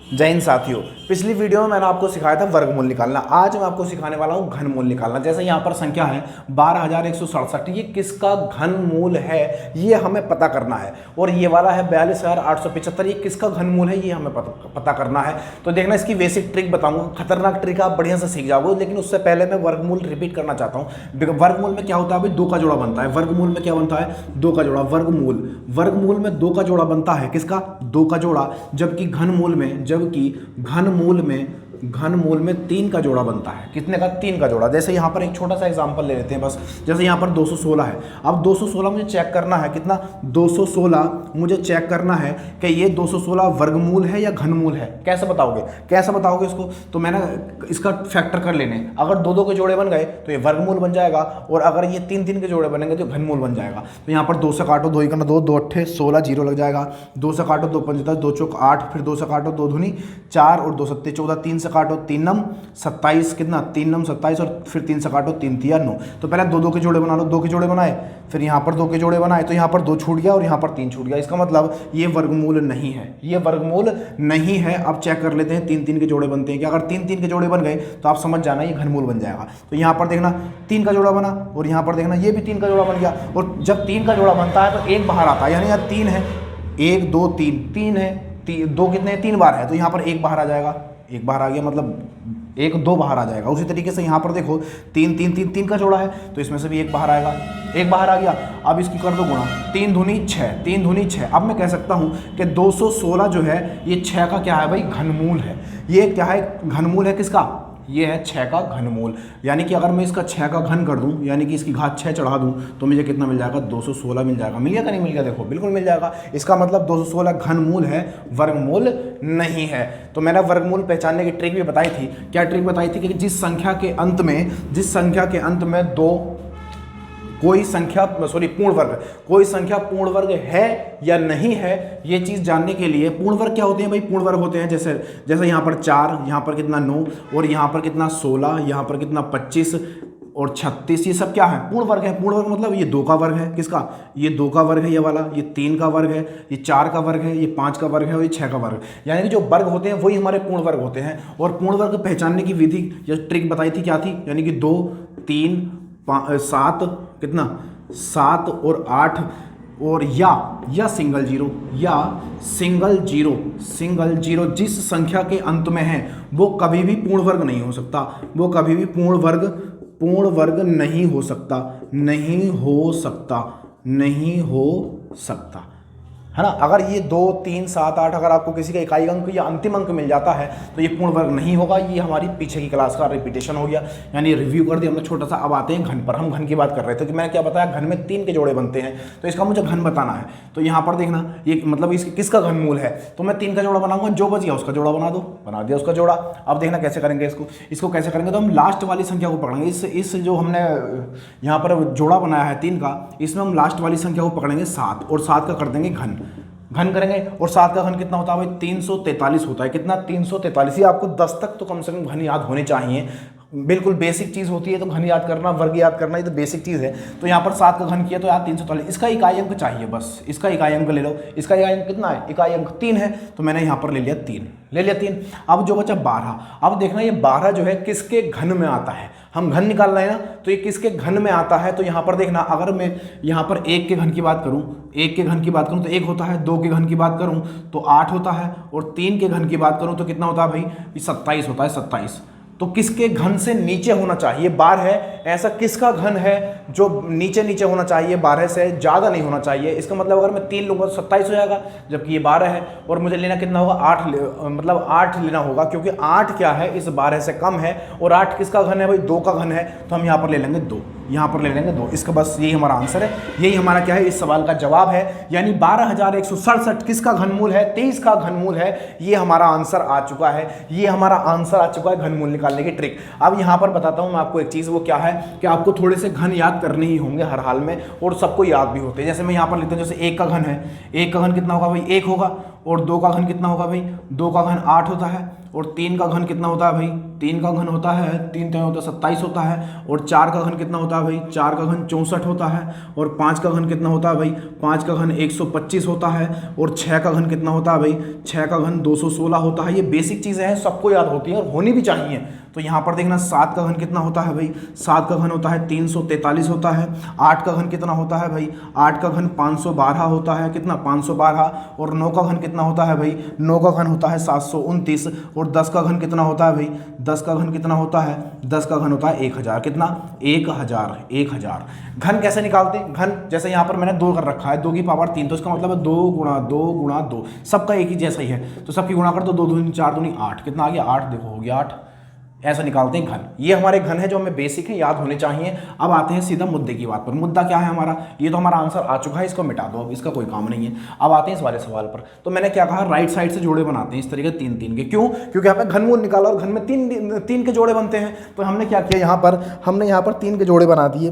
जय हिंद साथियों। पिछली वीडियो में मैंने आपको सिखाया था वर्गमूल निकालना। आज मैं आपको सिखाने वाला हूं घनमूल निकालना। जैसे यहाँ पर संख्या है 12,167, ये किसका घनमूल है ये हमें पता करना है। और ये वाला है 42,875, ये किसका घनमूल है ये हमें पता करना है। तो देखना, इसकी बेसिक ट्रिक बताऊंगा, खतरनाक ट्रिक, आप बढ़िया से सीख जाओगे। लेकिन उससे पहले मैं वर्गमूल रिपीट करना चाहता हूँ। वर्गमूल में क्या होता है भाई, दो का जोड़ा बनता है। वर्गमूल में क्या बनता है, दो का जोड़ा। वर्गमूल में दो का जोड़ा बनता है, किसका, दो का जोड़ा। जबकि घनमूल में तीन का जोड़ा बनता है। कितने का, तीन का जोड़ा। जैसे यहाँ पर एक छोटा सा एग्जांपल ले लेते हैं बस। जैसे यहाँ पर 216 है। अब 216 मुझे चेक करना है, कितना, 216 मुझे चेक करना है कि ये 216 वर्गमूल है या घनमूल है। कैसे बताओगे इसको, तो मैंने इसका फैक्टर कर लेने। अगर दो दो के जोड़े बन गए तो ये वर्गमूल बन जाएगा, और अगर ये तीन तीन के जोड़े बनेंगे तो घनमूल बन जाएगा। तो यहाँ पर 2 से काटो, 2 1 2, 2 8 16, जीरो लग जाएगा। 2 से काटो, 2 5 10, 2 चौक 8, फिर 2 से काटो, 2 दूनी 4 और 2 7 14, 3 से काटो, 3 नम 27, कितना, 3 नम 27, और फिर 3 से काटो, 3 तिया 9। तो पहले दो दो के जोड़े बना लो, 2 के जोड़े बनाए, फिर यहाँ पर 2 के जोड़े बनाए, तो यहाँ पर 2 छूट गया और यहाँ पर 3 छूट गया। इसका मतलब ये वर्गमूल नहीं है, ये वर्गमूल नहीं है। अब चेक कर लेते हैं, 3 3 के जोड़े बनते हैं कि अगर 3 3 के जोड़े बन गए तो आप समझ जाना ये घनमूल बन जाएगा। तो यहाँ पर देखना 3 का जोड़ा बना, और यहाँ पर देखना ये भी 3 का जोड़ा बन गया। और जब 3 का जोड़ा बनता है तो एक बाहर आता है, यानी यहाँ 3 है, 1 2 3 है, 2 कितने, 3 बार है, तो यहाँ पर एक बाहर आ जाएगा, एक बाहर आ गया, मतलब 1 2 बाहर आ जाएगा। उसी तरीके से यहाँ पर देखो 3 3 3 3 का जोड़ा है, तो इसमें से भी एक बाहर आएगा, एक बाहर आ गया। अब इसकी कर दो गुणा, 3 दूनी 6, 3 दूनी 6। अब मैं कह सकता हूँ कि 216 जो है ये 6 का क्या है भाई, घनमूल है। ये क्या है, घनमूल है किसका, ये है 6 का घनमूल। यानी कि अगर मैं इसका 6 का घन कर दूं, यानी कि इसकी घात 6 चढ़ा दूं, तो मुझे कितना मिल जाएगा, 216 मिल जाएगा। मिल गया कि नहीं मिल गया, देखो बिल्कुल मिल जाएगा। इसका मतलब 216 घनमूल है, वर्गमूल नहीं है। तो मैंने वर्गमूल पहचानने की ट्रिक भी बताई थी। क्या ट्रिक बताई थी कि जिस संख्या के अंत में दो कोई संख्या पूर्ण वर्ग है या नहीं है, ये चीज़ जानने के लिए। पूर्ण वर्ग क्या होते हैं भाई, पूर्ण वर्ग होते हैं जैसे यहाँ पर 4, यहाँ पर कितना 9, और यहाँ पर कितना 16, यहाँ पर कितना 25 और 36, ये सब क्या है, पूर्ण वर्ग है। पूर्ण वर्ग मतलब ये 2 का वर्ग है, किसका, ये 2 का वर्ग है, ये वाला, ये 3 का वर्ग है, ये 4 का वर्ग है, ये 5 का वर्ग है, और ये 6 का वर्ग। यानी कि जो वर्ग होते हैं वही हमारे पूर्ण वर्ग होते हैं। और पूर्ण वर्ग पहचानने की विधि या ट्रिक बताई थी, क्या थी, यानी कि 2 3 7, कितना 7 और 8, और या सिंगल जीरो जिस संख्या के अंत में है वो कभी भी पूर्ण वर्ग नहीं हो सकता, वो कभी भी पूर्ण वर्ग नहीं हो सकता, है ना। अगर ये 2 3 7 8 अगर आपको किसी का इकाई अंक या अंतिम अंक मिल जाता है तो ये पूर्ण वर्ग नहीं होगा। ये हमारी पीछे की क्लास का रिपीटेशन हो गया, यानी रिव्यू कर दिया हमने छोटा सा। अब आते हैं घन पर। हम घन की बात कर रहे थे कि मैंने क्या बताया, घन में 3 के जोड़े बनते हैं, तो इसका मुझे घन बताना है। तो यहाँ पर देखना, ये मतलब इसके किसका घनमूल है, तो मैं 3 का जोड़ा बनाऊंगा, जो बच गया उसका जोड़ा बना दिया उसका जोड़ा। अब देखना कैसे करेंगे इसको कैसे करेंगे, तो हम लास्ट वाली संख्या को पकड़ेंगे। इस जो हमने यहाँ पर जोड़ा बनाया है 3 का, इसमें हम लास्ट वाली संख्या को पकड़ेंगे 7, और 7 का कर देंगे घन करेंगे। और 7 का घन कितना होता है भाई, 343 होता है। कितना, 343। ये आपको 10 तक तो कम से कम घन याद होने चाहिए, बिल्कुल बेसिक चीज़ होती है। तो घन याद करना, वर्ग याद करना, ये तो बेसिक चीज़ है। तो यहाँ पर 7 का घन किया तो यार 343। इसका इकाई अंक चाहिए, बस इसका इकाई अंक ले लो। इसका इकाई अंक कितना है, इकाई अंक 3 है, तो मैंने यहाँ पर ले लिया 3। अब जो बचा 12। अब देखना ये 12 जो है किसके घन में आता है, हम घन निकाल रहे हैं ना, तो ये किसके घन में आता है। तो यहाँ पर देखना, अगर मैं यहाँ पर 1 के घन की बात करूँ, तो 1 होता है, 2 के घन की बात करूँ तो 8 होता है, और 3 के घन की बात करूँ तो कितना होता है भाई, 27 होता है, 27। तो किसके घन से नीचे होना चाहिए, 12 है, ऐसा किसका घन है जो नीचे होना चाहिए, 12 से ज़्यादा नहीं होना चाहिए। इसका मतलब अगर मैं 3 लूँगा तो 27 हो जाएगा, जबकि ये 12 है, और मुझे लेना कितना होगा, 8 लेना होगा, क्योंकि 8 क्या है, इस 12 से कम है। और 8 किसका घन है भाई, 2 का घन है, तो हम यहाँ पर ले लेंगे 2, इसका बस यही हमारा आंसर है, यही हमारा क्या है, इस सवाल का जवाब है। यानी 12,167 किसका घनमूल है, 23 का घनमूल है। ये हमारा आंसर आ चुका है, घनमूल निकालने की ट्रिक। अब यहाँ पर बताता हूँ मैं आपको एक चीज़, वो क्या है कि आपको थोड़े से घन याद करने ही होंगे हर हाल में, और सबको याद भी होते हैं। जैसे मैं यहाँ पर लेता हूँ, जैसे 1 का घन है, 1 का घन कितना होगा भाई, 1 होगा, और 2 का घन कितना होगा भाई, 2 का घन 8 होता है, और 3 का घन कितना होता है भाई, 3 का घन होता है 3 3 होता है 27 होता है, और 4 का घन कितना होता है भाई, 4 का घन 64 होता है, और 5 का घन कितना होता है भाई, 5 का घन 125 होता है, और 6 का घन कितना होता है भाई, 6 का घन 216 होता है। ये बेसिक चीज़ें हैं, सबको याद होती हैं और होनी भी चाहिए। तो यहाँ पर देखना 7 का घन कितना होता है भाई, 7 का घन होता है 343 होता है। 8 का घन कितना होता है भाई, 8 का घन 512 होता है, कितना 512। और 9 का घन कितना होता है भाई, 9 का घन होता है 729। और 10 का घन कितना होता है भाई, 10 का घन कितना होता है, 10 का घन होता है 1000, कितना 1000। घन कैसे निकालते हैं, घन जैसे यहाँ पर मैंने 2 कर रखा है, 2 की पावर 3, तो इसका मतलब है 2 गुणा 2 गुणा 2, सबका एक ही जैसा ही है, तो सबकी गुणा कर दो, 2 दूनी 4 दूनी 8, कितना आ गया 8, देखो हो गया 8। ऐसा निकालते हैं घन। ये हमारे घन है जो हमें बेसिक है, याद होने चाहिए। अब आते हैं सीधा मुद्दे की बात पर। मुद्दा क्या है हमारा, ये तो हमारा आंसर आ चुका है, इसको मिटा दो, अब इसका कोई काम नहीं है। अब आते हैं इस वाले सवाल पर। तो मैंने क्या कहा, राइट साइड से जोड़े बनाते हैं इस तरीके 3 3 के। क्यों, क्योंकि यहाँ पे घनमूल निकाला और घन में 3 के जोड़े बनते हैं। तो हमने क्या किया, यहाँ पर हमने यहाँ पर 3 के जोड़े बना दिए,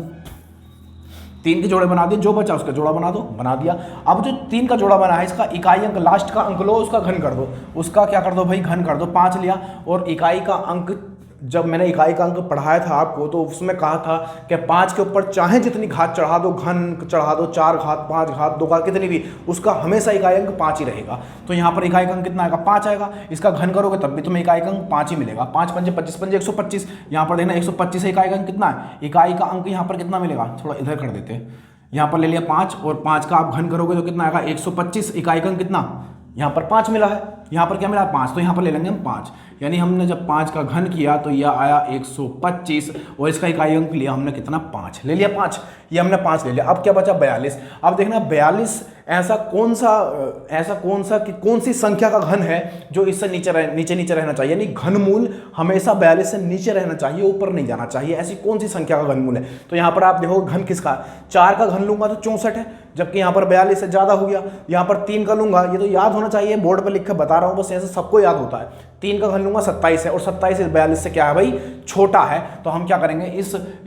3 के जोड़े बना दिए, जो बचा उसका जोड़ा बना दो, बना दिया। अब जो 3 का जोड़ा बना है, इसका इकाई अंक लास्ट का अंक लो, उसका घन कर दो, उसका क्या कर दो भाई, घन कर दो। 5 लिया, और इकाई का अंक, जब मैंने इकाई का अंक पढ़ाया था आपको, तो उसमें कहा था कि 5 के ऊपर चाहे जितनी घात चढ़ा दो, घन चढ़ा दो, 4 घात 5 घात 2 घात कितनी भी, उसका हमेशा इकाई अंक 5 ही रहेगा। तो यहाँ पर इकाई का अंक कितना आएगा, 5 आएगा। इसका घन करोगे तब भी तुम्हें इकाई का अंक 5 ही मिलेगा। 5 पंजे 25, पंजे 125। यहाँ पर देखना 125 है इकाई का अंक कितना है, इकाई का अंक यहाँ पर कितना मिलेगा, थोड़ा इधर कर देते हैं, यहाँ पर ले लिया 5, और 5 का आप घन करोगे तो कितना आएगा 125। इकाई का अंक कितना, यहाँ पर 5 मिला है, यहाँ पर क्या मिला 5, तो यहाँ पर ले लेंगे हम 5। यानी हमने जब 5 का घन किया तो यह आया 125, और इसका इकाई अंक लिया हमने कितना 5, ले लिया 5, ये हमने 5 ले लिया। अब क्या बचा 42। अब देखना 42 ऐसा कौन सा कि कौन सी संख्या का घन है जो इससे नीचे रहना चाहिए, यानी घनमूल हमेशा 42 से नीचे रहना चाहिए, ऊपर नहीं जाना चाहिए। ऐसी कौन सी संख्या का घनमूल है, तो यहाँ पर आप देखो घन किसका, 4 का घन लूंगा तो 64 है, जबकि यहाँ पर 42 से ज़्यादा हो गया। यहाँ पर 3 का लूंगा, ये तो याद होना चाहिए, बोर्ड पर लिख कर बता रहा हूँ, बस ऐसे सबको याद होता है। 3 का घन लूंगा 27 है, और 27 इस 42 से क्या है भाई, छोटा है। तो हम क्या करेंगे,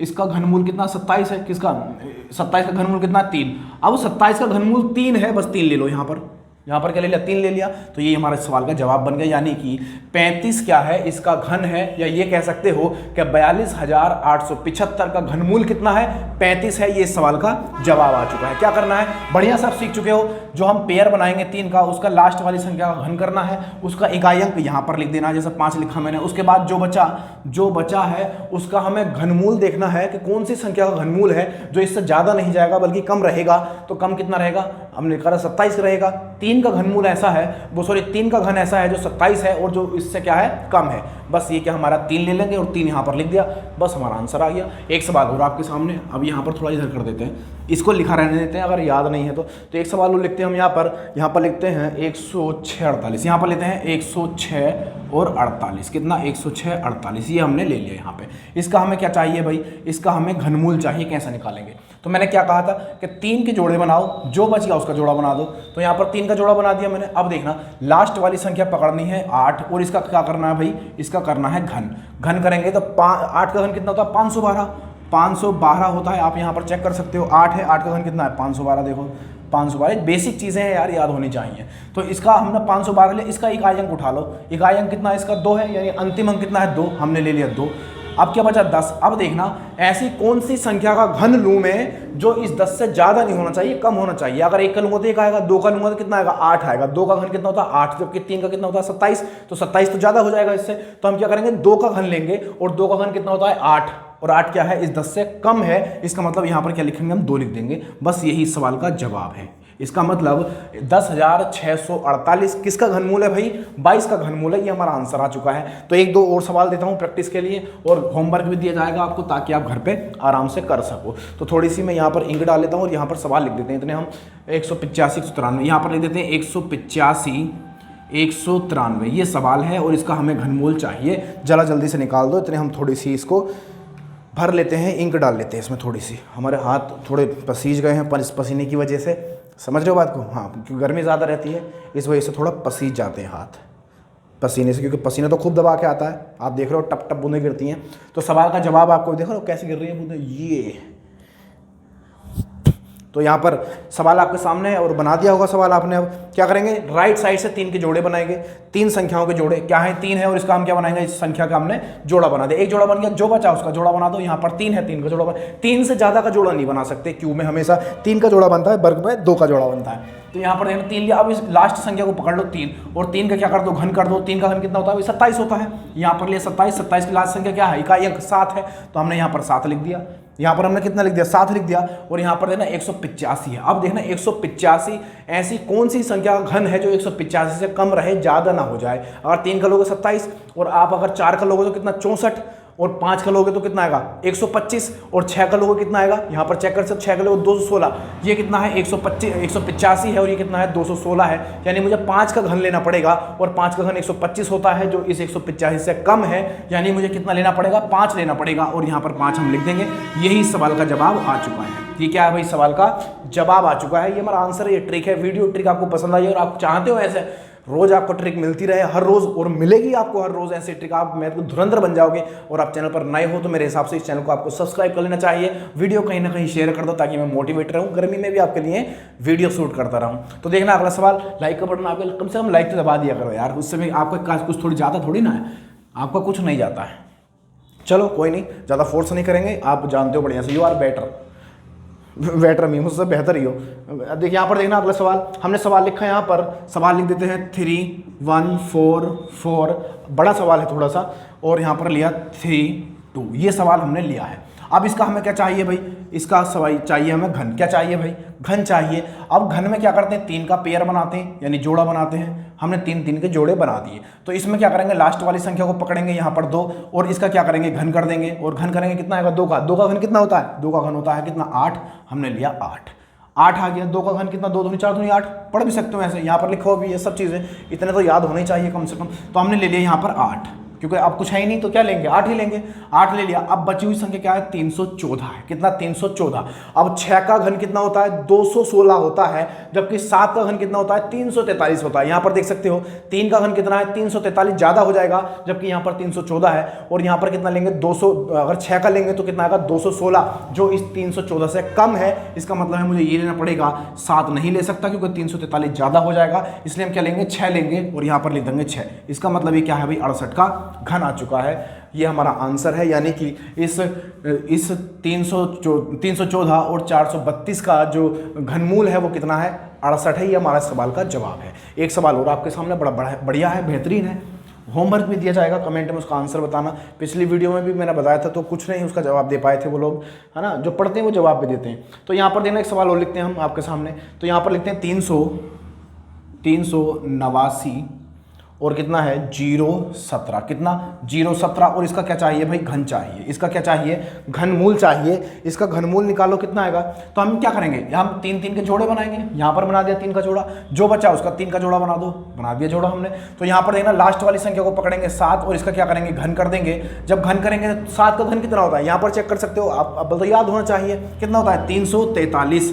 इसका घनमूल कितना 27 है, किसका 27 का घनमूल कितना 3। अब 27 का घनमूल 3 है, बस 3 ले लो यहाँ पर क्या ले लिया, 3 ले लिया। तो ये हमारे सवाल का जवाब बन गया, यानी कि 35 क्या है, इसका घन है, या ये कह सकते हो कि 42,875 का घनमूल कितना है, 35 है। ये सवाल का जवाब आ चुका है। क्या करना है, बढ़िया सब सीख चुके हो। जो हम पेयर बनाएंगे 3 का, उसका लास्ट वाली संख्या का घन करना है, उसका इकाई अंक यहाँ पर लिख देना है, जैसे 5 लिखा मैंने। उसके बाद जो बचा है उसका हमें घनमूल देखना है कि कौन सी संख्या का घनमूल है जो इससे ज़्यादा नहीं जाएगा बल्कि कम रहेगा। तो कम कितना रहेगा, हमने लिखा 27 रहेगा। 3 का घनमूल ऐसा है, 3 का घन ऐसा है जो 27 है, और जो इससे क्या है, कम है। बस ये क्या, हमारा 3 ले लेंगे और 3 यहाँ पर लिख दिया, बस हमारा आंसर आ गया। एक सवाल और आपके सामने, अब यहाँ पर थोड़ा इधर कर देते हैं, इसको लिखा रहने देते हैं, अगर याद नहीं है तो एक सवाल और लिखते हैं हम यहाँ पर लिखते हैं 106 48, यहाँ पर लेते हैं 106 और 48, कितना 106 48, ये हमने ले लिया यहाँ पे। इसका हमें क्या चाहिए भाई, इसका हमें घनमूल चाहिए, कैसे निकालेंगे। तो मैंने क्या कहा था कि 3 के जोड़े बनाओ, जो बच गया उसका जोड़ा बना दो। तो यहाँ पर 3 का जोड़ा बना दिया मैंने। अब देखना लास्ट वाली संख्या पकड़नी है 8, और इसका क्या करना है भाई, इसका करना है घन करेंगे तो 8 का घन कितना होता है, 512 होता है। आप यहाँ पर चेक कर सकते हो, 8 है, 8 का घन कितना है 512, देखो 512। बेसिक चीज़ें हैं यार, याद होनी चाहिए। तो इसका हमने 512 लिया, इसका इकाई अंक उठा लो, इकाई अंक कितना है इसका 2 है, यानी अंतिम अंक कितना है 2, हमने ले लिया 2। अब क्या बचा 10। अब देखना ऐसी कौन सी संख्या का घन लूं मैं जो इस 10 से ज़्यादा नहीं होना चाहिए, कम होना चाहिए। अगर 1 का लूंगा तो 1 आएगा, 2 का लूंगा तो कितना आएगा 8 आएगा। 2 का घन कितना होता है 8, जबकि 3 का कितना होता है 27, तो 27 तो ज़्यादा हो जाएगा इससे। तो हम क्या करेंगे, 2 का घन लेंगे, और 2 का घन कितना होता है 8, और 8 क्या है, इस 10 से कम है। इसका मतलब यहाँ पर क्या लिखेंगे हम, 2 लिख देंगे। बस यही इस सवाल का जवाब है। इसका मतलब 10,648 किसका घनमूल है भाई, 22 का घनमूल है। ये हमारा आंसर आ चुका है। तो 1-2 और सवाल देता हूँ प्रैक्टिस के लिए, और होमवर्क भी दिया जाएगा आपको ताकि आप घर पे आराम से कर सको। तो थोड़ी सी मैं यहाँ पर इंक डाल लेता हूँ, और यहाँ पर सवाल लिख देते हैं इतने हम 185 193, यहाँ पर लिख देते हैं 185 193, ये सवाल है, और इसका हमें घनमूल चाहिए। जल्दी से निकाल दो, इतने हम थोड़ी सी इसको भर लेते हैं, इंक डाल लेते हैं इसमें थोड़ी सी। हमारे हाथ थोड़े पसीज गए हैं पसीने की वजह से, समझ रहे हो बात को। हाँ, क्योंकि गर्मी ज़्यादा रहती है, इस वजह से थोड़ा पसीज जाते हैं हाथ पसीने से, क्योंकि पसीना तो खूब दबा के आता है। आप देख रहे हो टप टप बूंदें गिरती हैं। तो सवाल का जवाब आपको देख रहे हो कैसे गिर रही है बूंदें, तो यहाँ पर सवाल आपके सामने है और बना दिया होगा सवाल आपने। अब क्या करेंगे, राइट साइड से 3 के जोड़े बनाएंगे, 3 संख्याओं के जोड़े क्या है 3 है और इसका हम क्या बनाएंगे, इस संख्या का हमने जोड़ा बना दिया। एक जोड़ा बन गया, जो बचा उसका जोड़ा बना दो। यहाँ पर 3 है, 3 का जोड़ा 3 से ज्यादा का जोड़ा नहीं बना सकते, क्यों में हमेशा 3 का जोड़ा बनता है, वर्ग में 2 का जोड़ा बनता है। तो यहाँ पर देखना 3 लिया। अब इस लास्ट संख्या को पकड़ लो 3 और 3 का क्या कर दो, घन कर दो। 3 का घन कितना होता है, 27 होता है। यहाँ पर लिया 27, 27 की लास्ट संख्या क्या है, इकाई अंक 7 है, तो हमने यहाँ पर 7 लिख दिया। यहाँ पर हमने कितना लिख दिया, 7 लिख दिया। और यहाँ पर देखना 185 है। अब देखना 185 ऐसी कौन सी संख्या का घन है जो 185 से कम रहे, ज्यादा ना हो जाए। अगर 3 का लोगे 27 और आप अगर 4 का लोगे तो कितना 64 और 5 का लोगे तो कितना आएगा 125 और 6 का लोगे कितना आएगा, यहाँ पर चेक कर सकते, 6 का लोगे 216। ये कितना है 185 है और ये कितना है 216 है, यानी मुझे 5 का घन लेना पड़ेगा और 5 का घन 125 होता है जो इस 185 से कम है, यानी मुझे कितना लेना पड़ेगा 5 लेना पड़ेगा और यहाँ पर 5 हम लिख देंगे। यही सवाल का जवाब आ चुका है। ये क्या है भाई, सवाल का जवाब आ चुका है, ये हमारा आंसर है। ये ट्रिक है, वीडियो ट्रिक आपको पसंद आई और आप चाहते हो ऐसे रोज आपको ट्रिक मिलती रहे हर रोज और मिलेगी आपको हर रोज ऐसे ट्रिक, आप मेरे को धुरंधर बन जाओगे। और आप चैनल पर नए हो तो मेरे हिसाब से इस चैनल को आपको सब्सक्राइब कर लेना चाहिए, वीडियो कहीं ना कहीं शेयर कर दो ताकि मैं मोटिवेट रहूं, गर्मी में भी आपके लिए वीडियो शूट करता रहूं। तो देखना अगला सवाल, लाइक का बटन आपके कम से कम लाइक तो दबा दिया करो यार, उससे भी आपका कुछ थोड़ी ज़्यादा थोड़ी ना है, आपका कुछ नहीं जाता है। चलो कोई नहीं, ज़्यादा फोर्स नहीं करेंगे, आप जानते हो बढ़िया से, यू आर बेटर मी, मुझसे बेहतर ही हो। देखिए यहाँ पर देखना अगला सवाल, हमने सवाल लिखा है यहाँ पर, सवाल लिख देते हैं 3 1 4 4, बड़ा सवाल है थोड़ा सा, और यहाँ पर लिया 3 2, ये सवाल हमने लिया है। अब इसका हमें क्या चाहिए भाई, इसका सवाल चाहिए हमें घन, क्या चाहिए भाई, घन चाहिए। अब घन में क्या करते हैं, 3 का पेयर बनाते हैं यानी जोड़ा बनाते हैं, हमने 3 के जोड़े बना दिए। तो इसमें क्या करेंगे, लास्ट वाली संख्या को पकड़ेंगे यहाँ पर 2 और इसका क्या करेंगे, घन कर देंगे और घन करेंगे कितना आएगा 2 का घन कितना होता है, 2 का घन होता है कितना 8, हमने लिया 8 आ गया। 2 का घन कितना, 2 दूनी 4 दूनी 8, पढ़ भी सकते हो ऐसे, यहाँ पर लिखो भी ये सब चीज़ें, इतने तो याद होने चाहिए कम से कम। तो हमने ले लिया यहाँ पर 8, क्योंकि अब कुछ है ही नहीं तो क्या लेंगे, 8 ही लेंगे, 8 ले लिया। अब बची हुई संख्या क्या है, 314 है, कितना 314। अब 6 का घन कितना होता है, 216 होता है, जबकि 7 का घन कितना होता है, 343 होता है। यहाँ पर देख सकते हो 3 का घन कितना है, 343 ज़्यादा हो जाएगा, जबकि यहाँ पर 314 है। और यहाँ पर कितना लेंगे 200, अगर 6 का लेंगे तो कितना आएगा 216, जो इस 314 से कम है। इसका मतलब है मुझे ये लेना पड़ेगा, 7 नहीं ले सकता क्योंकि 343 ज़्यादा हो जाएगा, इसलिए हम क्या लेंगे 6 लेंगे और यहाँ पर लिख देंगे 6। इसका मतलब ये क्या है भाई, 68 का घन आ चुका है। ये हमारा आंसर है, यानी कि इस 314 और 432 का जो घनमूल है वो कितना है, 68 है। ये हमारा सवाल का जवाब है। एक सवाल और आपके सामने, बड़ा बढ़िया है, बेहतरीन है, होमवर्क भी दिया जाएगा, कमेंट में उसका आंसर बताना। पिछली वीडियो में भी मैंने बताया था तो कुछ नहीं उसका जवाब दे पाए थे वो लोग, है ना, जो पढ़ते हैं वो जवाब भी देते हैं। तो यहाँ पर देना एक सवाल और लिखते हैं हम आपके सामने, तो यहाँ पर लिखते हैं 389 और कितना है 017, कितना 017, और इसका क्या चाहिए भाई, घन चाहिए। इसका क्या चाहिए, घनमूल चाहिए। इसका घनमूल निकालो कितना आएगा। तो हम क्या करेंगे, हम 3 के जोड़े बनाएंगे, यहाँ पर बना दिया 3 का जोड़ा, जो बचा उसका 3 का जोड़ा बना दो, बना दिया जोड़ा हमने। तो यहाँ पर देखना लास्ट वाली संख्या को पकड़ेंगे 7 और इसका क्या करेंगे, घन कर देंगे। जब घन करेंगे 7 का घन कितना होता है, यहाँ पर चेक कर सकते हो आप, अब तो याद होना चाहिए कितना होता है, 343।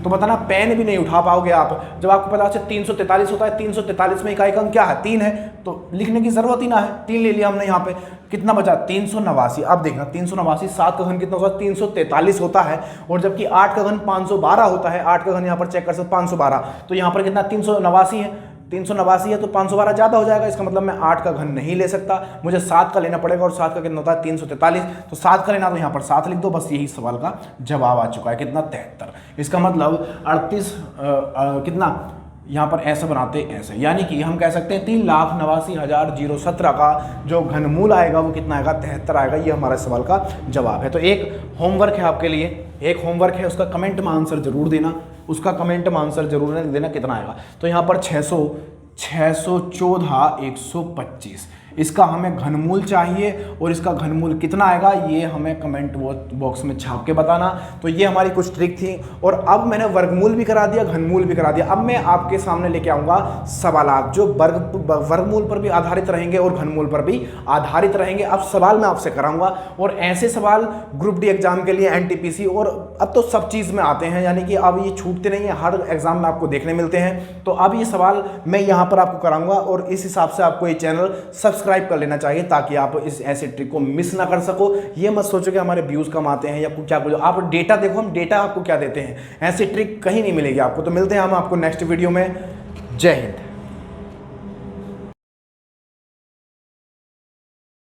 तो बताना पेन भी नहीं उठा पाओगे आप, जब आपको पता चले 343 होता है, 343 में इकाई का अंक क्या है, 3 है, तो लिखने की जरूरत ही ना है, 3 ले लिया हमने। यहाँ पे कितना बचा, 389। अब देखना 389, 7 का घन कितना होता है, 343 होता है, और जबकि 8 का घन 512 होता है। 8 का घन यहाँ पर चेक कर सकते 512, तो यहाँ पर कितना 389 है, 389 है, तो 512 ज़्यादा हो जाएगा। इसका मतलब मैं 8 का घन नहीं ले सकता, मुझे 7 का लेना पड़ेगा, और 7 का कितना होता है 343, तो 7 का लेना, तो यहाँ पर 7 लिख दो, बस यही सवाल का जवाब आ चुका है, कितना 73। इसका मतलब 38 कितना, यहाँ पर ऐसे बनाते ऐसे, यानी कि हम कह सकते हैं 3,89,017 का जो घनमूल आएगा वो कितना आएगा, 73 आएगा। ये हमारे सवाल का जवाब है। तो एक होमवर्क है आपके लिए, एक होमवर्क है, उसका कमेंट में आंसर जरूर देना, उसका कमेंट में आंसर जरूर देना कितना आएगा। तो यहाँ पर 614 125, इसका हमें घनमूल चाहिए, और इसका घनमूल कितना आएगा ये हमें कमेंट बॉक्स में छाप के बताना। तो ये हमारी कुछ ट्रिक थी, और अब मैंने वर्गमूल भी करा दिया, घनमूल भी करा दिया। अब मैं आपके सामने लेके आऊँगा सवालात जो वर्गमूल पर भी आधारित रहेंगे और घनमूल पर भी आधारित रहेंगे। अब सवाल मैं आपसे कराऊंगा, और ऐसे सवाल ग्रुप डी एग्जाम के लिए, NTPC, और अब तो सब चीज़ में आते हैं, यानी कि अब ये छूटते नहीं है, हर एग्जाम में आपको देखने मिलते हैं। तो अब ये सवाल मैं यहाँ पर आपको कराऊंगा, और इस हिसाब से आपको ये चैनल सब्सक्राइब सब्सक्राइब कर लेना चाहिए ताकि आप इस ऐसे ट्रिक को मिस ना कर सको। ये मत सोचो कि हमारे व्यूज़ कम आते हैं या क्या कुछ, आप डेटा देखो, हम डेटा आपको क्या देते हैं, ऐसी ट्रिक कहीं नहीं मिलेगी आपको। तो मिलते हैं हम आपको नेक्स्ट वीडियो में। जय हिंद।